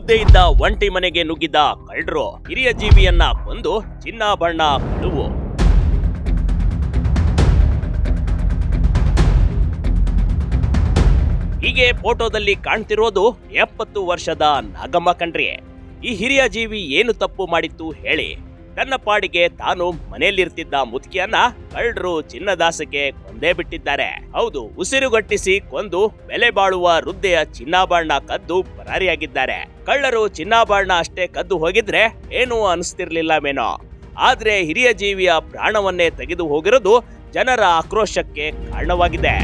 ಹುದ್ದೆಯಿಂದ ಒಂಟಿ ಮನೆಗೆ ನುಗ್ಗಿದ ಕಳ್ಳರು ಹಿರಿಯ ಜೀವಿಯನ್ನ ಕೊಂದು ಚಿನ್ನಾಭರಣ ಕಳುವು. ಹೀಗೆ ಫೋಟೋದಲ್ಲಿ ಕಾಣ್ತಿರೋದು 70 ವರ್ಷದ ನಾಗಮ್ಮ ಕಣ್ರಿ. ಈ ಹಿರಿಯ ಜೀವಿ ಏನು ತಪ್ಪು ಮಾಡಿತ್ತು ಹೇಳಿ? ತನ್ನ ಪಾಡಿಗೆ ತಾನು ಮನೆಯಲ್ಲಿರ್ತಿದ್ದ ಮುದುಕಿಯನ್ನ ಕಳ್ಳರು ಚಿನ್ನದಾಸಕ್ಕೆ ಕೊಂದೇ ಬಿಟ್ಟಿದ್ದಾರೆ. ಹೌದು, ಉಸಿರುಗಟ್ಟಿಸಿ ಕೊಂದು ಬೆಲೆ ಬಾಳುವ ವೃದ್ಧೆಯ ಚಿನ್ನಾಭರಣ ಕದ್ದು ಪರಾರಿಯಾಗಿದ್ದಾರೆ. ಕಳ್ಳರು ಚಿನ್ನಾಭರಣ ಅಷ್ಟೇ ಕದ್ದು ಹೋಗಿದ್ರೆ ಏನೂ ಅನಿಸ್ತಿರ್ಲಿಲ್ಲವೇನೋ. ಆದ್ರೆ ಹಿರಿಯ ಜೀವಿಯ ಪ್ರಾಣವನ್ನೇ ತೆಗೆದು ಹೋಗಿರೋದು ಜನರ ಆಕ್ರೋಶಕ್ಕೆ ಕಾರಣವಾಗಿದೆ.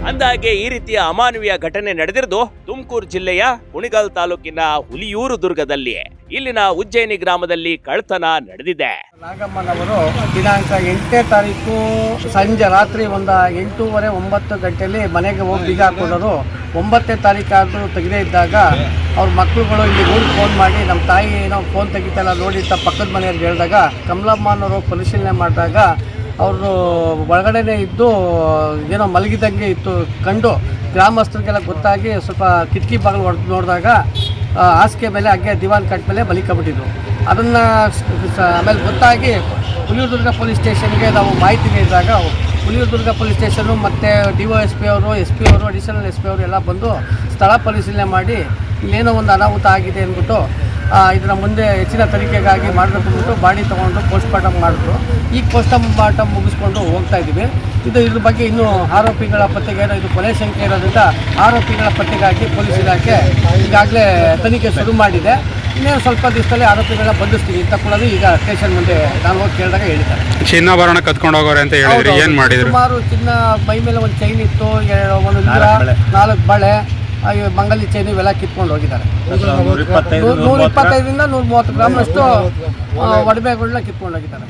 ಅಂದಾಗೆ ಈ ರೀತಿಯ ಅಮಾನವೀಯ ಘಟನೆ ನಡೆದಿರೋದು ತುಮಕೂರು ಜಿಲ್ಲೆಯ ಕುಣಿಗಲ್ ತಾಲೂಕಿನ ಹುಲಿಯೂರು ದುರ್ಗದಲ್ಲಿ. ಇಲ್ಲಿನ ಉಜ್ಜಯಿನಿ ಗ್ರಾಮದಲ್ಲಿ ಕಳ್ಳತನ ನಡೆದಿದೆ. ನಾಗಮ್ಮನವರು ದಿನಾಂಕ 8ನೇ ತಾರೀಕು ಸಂಜೆ ರಾತ್ರಿ 8:30-9 ಗಂಟೆಯಲ್ಲಿ ಮನೆಗೆ ಹೋಗಿ ಬೀಗ ಹಾಕೊಂಡರು. 9ನೇ ತಾರೀಕಾದರೂ ತೆಗೆದೇ ಇದ್ದಾಗ ಅವ್ರ ಮಕ್ಕಳುಗಳು ಇಲ್ಲಿ ಊರಿಗೆ ಫೋನ್ ಮಾಡಿ ನಮ್ಮ ತಾಯಿ ಏನೋ ಫೋನ್ ತೆಗಿತಲ್ಲ ನೋಡಿ ಅಂತ ಪಕ್ಕದ ಮನೆಯವ್ರಿಗೆ ಹೇಳಿದಾಗ ಕಮಲಮ್ಮನವರು ಪರಿಶೀಲನೆ ಮಾಡಿದಾಗ ಅವರು ಒಳಗಡೆನೇ ಇದ್ದು ಏನೋ ಮಲಗಿದಂಗೆ ಇತ್ತು ಕಂಡು ಗ್ರಾಮಸ್ಥರಿಗೆಲ್ಲ ಗೊತ್ತಾಗಿ ಸ್ವಲ್ಪ ಕಿಟಕಿ ಬಾಗಿಲು ಹೊಡೆದು ನೋಡಿದಾಗ ಹಾಸಿಗೆ ಮೇಲೆ ಹಾಗೆ ದಿವಾನ್ ಕಟ್ ಮೇಲೆ ಮಲಿಕೊಂಡ್ಬಿಟ್ಟಿದ್ರು. ಅದನ್ನು ಆಮೇಲೆ ಗೊತ್ತಾಗಿ ಹುಲಿಯೂರುದುರ್ಗ ಪೊಲೀಸ್ ಸ್ಟೇಷನ್ಗೆ ನಾವು ಮಾಹಿತಿ ನೀಡಿದಾಗ ಹುಲಿಯೂರುದುರ್ಗ ಪೊಲೀಸ್ ಸ್ಟೇಷನ್ನು ಮತ್ತು DOSP ಅವರು, SP ಅವರು, ಅಡಿಷನಲ್ SP ಅವರು ಎಲ್ಲ ಬಂದು ಸ್ಥಳ ಪರಿಶೀಲನೆ ಮಾಡಿ ಇಲ್ಲೇನೋ ಒಂದು ಅನಾಹುತ ಆಗಿದೆ ಅಂದ್ಬಿಟ್ಟು ಇದರ ಮುಂದೆ ಹೆಚ್ಚಿನ ತನಿಖೆಗಾಗಿ ಮಾಡಬೇಕು ಅಂದ್ಬಿಟ್ಟು ಬಾಡಿ ತೊಗೊಂಡು ಪೋಸ್ಟ್ಮಾರ್ಟಮ್ ಮಾಡಿದ್ರು. ಈಗ ಪೋಸ್ಟ್ಮಾರ್ಟಮ್ ಮುಗಿಸ್ಕೊಂಡು ಹೋಗ್ತಾ ಇದ್ದೀವಿ. ಇದ್ರ ಬಗ್ಗೆ ಇನ್ನೂ ಆರೋಪಿಗಳ ಪತ್ತೆಗೆ ಇದು ಕೊಲೆ ಸಂಖ್ಯೆ ಇರೋದ್ರಿಂದ ಆರೋಪಿಗಳ ಪತ್ತೆಗಾಗಿ ಪೊಲೀಸ್ ಇಲಾಖೆ ಈಗಾಗಲೇ ತನಿಖೆ ಶುರು ಮಾಡಿದೆ. ಇನ್ನೇನು ಸ್ವಲ್ಪ ದಿವಸದಲ್ಲಿ ಆರೋಪಿಗಳನ್ನ ಬಂಧಿಸ್ತೀವಿ ಅಂತ ಕೂಡ ಈಗ ಸ್ಟೇಷನ್ ಮುಂದೆ ನಾನು ಹೋಗಿ ಕೇಳಿದಾಗ ಹೇಳಿದ್ದಾರೆ. ಚಿನ್ನಾಭರಣ ಕತ್ಕೊಂಡು ಹೋಗೋರೆ ಅಂತ ಹೇಳಿದ್ರು. ಏನು ಮಾಡಿದ್ರು? ಸುಮಾರು ಚಿನ್ನ ಮೈ ಮೇಲೆ ಒಂದು ಚೈನ್ ಇತ್ತು, ಒಂದು 4 ಬಳೆ, ಮಂಗಲಿ ಚೈನು ಇವೆಲ್ಲ ಕಿತ್ಕೊಂಡು ಹೋಗಿದ್ದಾರೆ. 125ರಿಂದ 130 ಗ್ರಾಮ್ನಷ್ಟು ಒಡವೆಗಳನ್ನ ಕಿತ್ಕೊಂಡು ಹೋಗಿದ್ದಾರೆ.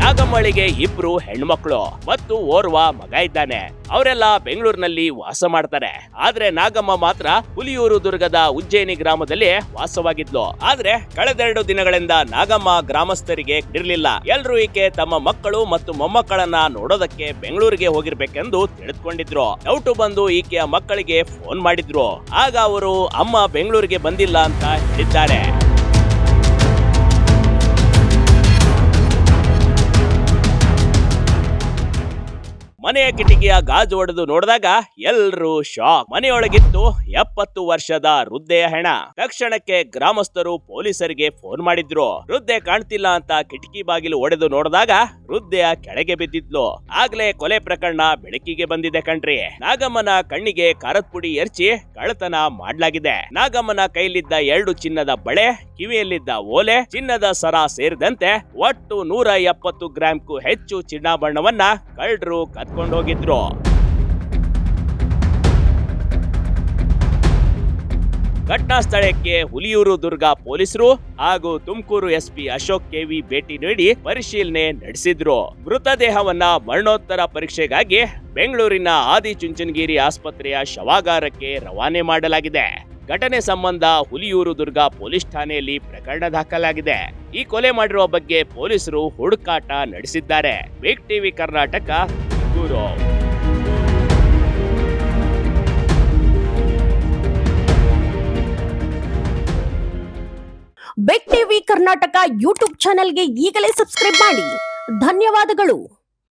ನಾಗಮ್ಮಳಿಗೆ 2 ಹೆಣ್ಮಕ್ಳು ಮತ್ತು ಓರ್ವ ಮಗ ಇದ್ದಾನೆ. ಅವರೆಲ್ಲ ಬೆಂಗಳೂರಿನಲ್ಲಿ ವಾಸ ಮಾಡ್ತಾರೆ. ಆದ್ರೆ ನಾಗಮ್ಮ ಮಾತ್ರ ಹುಲಿಯೂರು ದುರ್ಗದ ಉಜ್ಜಯಿನಿ ಗ್ರಾಮದಲ್ಲಿ ವಾಸವಾಗಿದ್ಲು. ಆದ್ರೆ ಕಳೆದ 2 ದಿನಗಳಿಂದ ನಾಗಮ್ಮ ಗ್ರಾಮಸ್ಥರಿಗೆ ಇರ್ಲಿಲ್ಲ. ಎಲ್ರೂ ಈಕೆ ತಮ್ಮ ಮಕ್ಕಳು ಮತ್ತು ಮೊಮ್ಮಕ್ಕಳನ್ನ ನೋಡೋದಕ್ಕೆ ಬೆಂಗಳೂರಿಗೆ ಹೋಗಿರ್ಬೇಕೆಂದು ತಿಳಿದುಕೊಂಡಿದ್ರು. ಡೌಟು ಬಂದು ಈಕೆಯ ಮಕ್ಕಳಿಗೆ ಫೋನ್ ಮಾಡಿದ್ರು. ಆಗ ಅವರು ಅಮ್ಮ ಬೆಂಗಳೂರಿಗೆ ಬಂದಿಲ್ಲ ಅಂತ ಹೇಳಿದ್ದಾರೆ. ಮನೆಯ ಕಿಟಿಕಿಯ ಗಾಜು ಒಡೆದು ನೋಡಿದಾಗ ಎಲ್ರೂ ಶಾಕ್. ಮನೆಯೊಳಗಿತ್ತು 70 ವರ್ಷದ ವೃದ್ಧೆಯ ಹೆಣ. ತಕ್ಷಣಕ್ಕೆ ಗ್ರಾಮಸ್ಥರು ಪೊಲೀಸರಿಗೆ ಫೋನ್ ಮಾಡಿದ್ರು. ವೃದ್ಧೆ ಕಾಣ್ತಿಲ್ಲ ಅಂತ ಕಿಟಕಿ ಬಾಗಿಲು ಒಡೆದು ನೋಡಿದಾಗ ವೃದ್ಧೆಯ ಕೆಳಗೆ ಬಿದ್ದಿದ್ಲು. ಆಗ್ಲೇ ಕೊಲೆ ಪ್ರಕರಣ ಬೆಳಕಿಗೆ ಬಂದಿದೆ ಕಣ್ರಿ. ನಾಗಮ್ಮನ ಕಣ್ಣಿಗೆ ಖಾರದ ಪುಡಿ ಎರಚಿ ಕಳ್ಳತನ ಮಾಡ್ಲಾಗಿದೆ. ನಾಗಮ್ಮನ ಕೈಲಿದ್ದ 2 ಚಿನ್ನದ ಬಳೆ, ಕಿವಿಯಲ್ಲಿದ್ದ ಓಲೆ, ಚಿನ್ನದ ಸರ ಸೇರಿದಂತೆ ಒಟ್ಟು 170 ಗ್ರಾಂಗೂ ಹೆಚ್ಚು ಚಿನ್ನಾಭರಣವನ್ನ ಕಳ್ಳರು ಕತ್ಕೊಂಡೋಗಿದ್ರು. ಘಟನಾ ಸ್ಥಳಕ್ಕೆ ಹುಲಿಯೂರು ದುರ್ಗ ಪೊಲೀಸರು ಹಾಗೂ ತುಮಕೂರು SP ಅಶೋಕ್ KV ಭೇಟಿ ನೀಡಿ ಪರಿಶೀಲನೆ ನಡೆಸಿದ್ರು. ಮೃತದೇಹವನ್ನ ಮರಣೋತ್ತರ ಪರೀಕ್ಷೆಗಾಗಿ ಬೆಂಗಳೂರಿನ ಆದಿಚುಂಚನಗಿರಿ ಆಸ್ಪತ್ರೆಯ ಶವಾಗಾರಕ್ಕೆ ರವಾನೆ ಮಾಡಲಾಗಿದೆ. ಘಟನೆ ಸಂಬಂಧ ಹುಲಿಯೂರು ದುರ್ಗ ಪೊಲೀಸ್ ಠಾಣೆಯಲ್ಲಿ ಪ್ರಕರಣ ದಾಖಲಾಗಿದೆ. ಈ ಕೊಲೆ ಮಾಡಿರುವ ಬಗ್ಗೆ ಪೊಲೀಸರು ಹುಡುಕಾಟ ನಡೆಸಿದ್ದಾರೆ. Big TV Karnataka, Tumakuru. Big TV Karnataka YouTube ಚಾನೆಲ್ಗೆ ಈಗಲೇ ಸಬ್ಸ್ಕ್ರೈಬ್ ಮಾಡಿ. ಧನ್ಯವಾದಗಳು.